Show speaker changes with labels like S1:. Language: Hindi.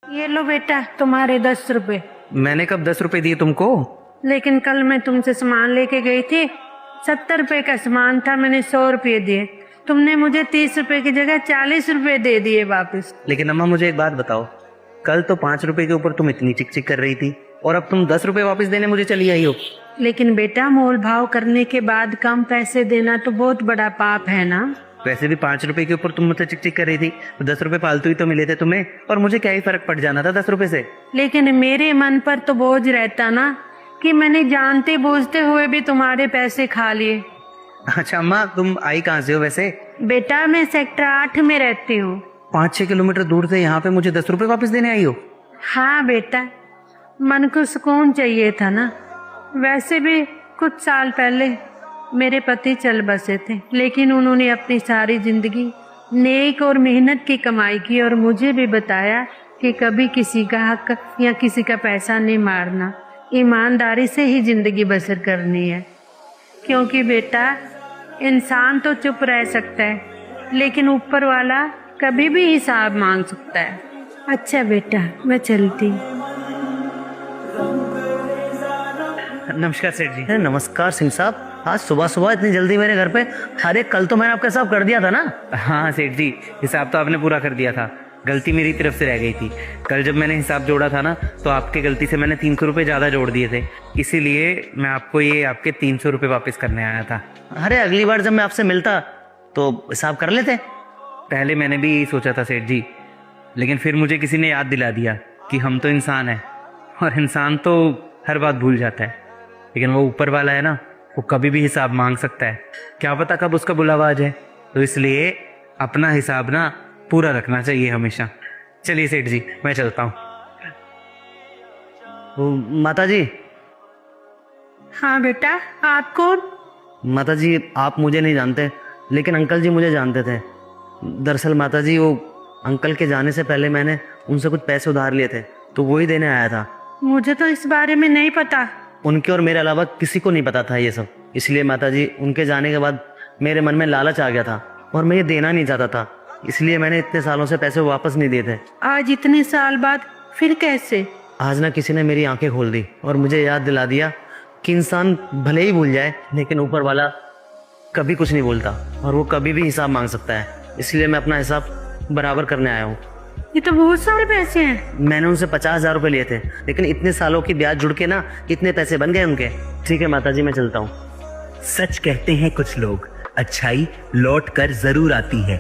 S1: ये लो बेटा तुम्हारे 10 रुपए।
S2: मैंने कब 10 रुपए दिए तुमको?
S1: लेकिन कल मैं तुमसे सामान लेके गई थी, 70 रुपए का सामान था, मैंने 100 रुपए दिए, तुमने मुझे 30 रुपए की जगह 40 रुपए दे दिए वापस।
S2: लेकिन अम्मा मुझे एक बात बताओ, कल तो 5 रुपए के ऊपर तुम इतनी चिक चिक कर रही थी और अब तुम 10 रुपए वापस देने मुझे चली आई हो।
S1: लेकिन बेटा मोल भाव करने के बाद कम पैसे देना तो बहुत बड़ा पाप है ना।
S2: वैसे भी 5 रुपए के ऊपर तुम मुझसे चिक चिक कर रही थी, तो 10 रुपए फालतू ही तो मिले थे तुम्हें, और मुझे क्या ही फर्क पड़ जाना था 10 रुपए से।
S1: लेकिन मेरे मन पर तो बोझ रहता ना कि मैंने जानते बूझते हुए भी तुम्हारे पैसे खा लिए।
S2: अच्छा अम्मा, तुम आई कहाँ से हो वैसे?
S1: बेटा मैं सेक्टर 8 में रहती हूँ।
S2: 5-6 किलोमीटर दूर से यहाँ पे मुझे 10 रुपए वापस देने आई हो?
S1: हाँ बेटा, मन को सुकून चाहिए था ना। वैसे भी कुछ साल पहले मेरे पति चल बसे थे, लेकिन उन्होंने अपनी सारी जिंदगी नेक और मेहनत की कमाई की और मुझे भी बताया कि कभी किसी का हक या किसी का पैसा नहीं मारना, ईमानदारी से ही जिंदगी बसर करनी है। क्योंकि बेटा इंसान तो चुप रह सकता है, लेकिन ऊपर वाला कभी भी हिसाब मांग सकता है। अच्छा बेटा मैं चलती।
S2: नमस्कार सेठ जी। नमस्कार सिंह साहब, आज सुबह सुबह इतनी जल्दी मेरे घर पे? अरे कल तो मैंने आपका हिसाब कर दिया था ना। हाँ सेठ जी, हिसाब तो आपने पूरा कर दिया था, गलती मेरी तरफ से रह गई थी। कल जब मैंने हिसाब जोड़ा था ना, तो आपके गलती से मैंने 300 रुपये ज़्यादा जोड़ दिए थे, इसीलिए मैं आपको ये आपके 300 रुपये वापस करने आया था। अरे अगली बार जब मैं आपसे मिलता तो हिसाब कर लेते। पहले मैंने भी यही सोचा था सेठ जी, लेकिन फिर मुझे किसी ने याद दिला दिया कि हम तो इंसान हैं और इंसान तो हर बात भूल जाता है, लेकिन वो ऊपर वाला है ना, वो कभी भी हिसाब मांग सकता है, क्या पता कब उसका बुलावा आ जाए। तो इसलिए अपना हिसाब ना पूरा रखना चाहिए हमेशा। चलिए सेठ जी मैं चलता हूँ। माता जी।
S1: हाँ बेटा, आप कौन?
S2: माता जी आप मुझे नहीं जानते, लेकिन अंकल जी मुझे जानते थे। दरअसल माता जी वो अंकल के जाने से पहले मैंने उनसे कुछ पैसे उधार लिए थे, तो वही देने आया था।
S1: मुझे तो इस बारे में नहीं पता।
S2: उनके और मेरे अलावा किसी को नहीं पता था ये सब, इसलिए माता जी उनके जाने के बाद मेरे मन में लालच आ गया था और मैं ये देना नहीं चाहता था, इसलिए मैंने इतने सालों से पैसे वापस नहीं दिए थे।
S1: आज इतने साल बाद फिर कैसे?
S2: आज ना किसी ने मेरी आंखें खोल दी और मुझे याद दिला दिया कि इंसान भले ही भूल जाए, लेकिन ऊपर वाला कभी कुछ नहीं भूलता और वो कभी भी हिसाब मांग सकता है। इसलिए मैं अपना हिसाब बराबर करने आया हूँ।
S1: ये तो बहुत सारे पैसे हैं।
S2: मैंने उनसे 50,000 रुपए लिए थे, लेकिन इतने सालों की ब्याज जुड़ के ना इतने पैसे बन गए उनके। ठीक है माता जी मैं चलता हूँ।
S3: सच कहते हैं कुछ लोग, अच्छाई लौट कर जरूर आती है।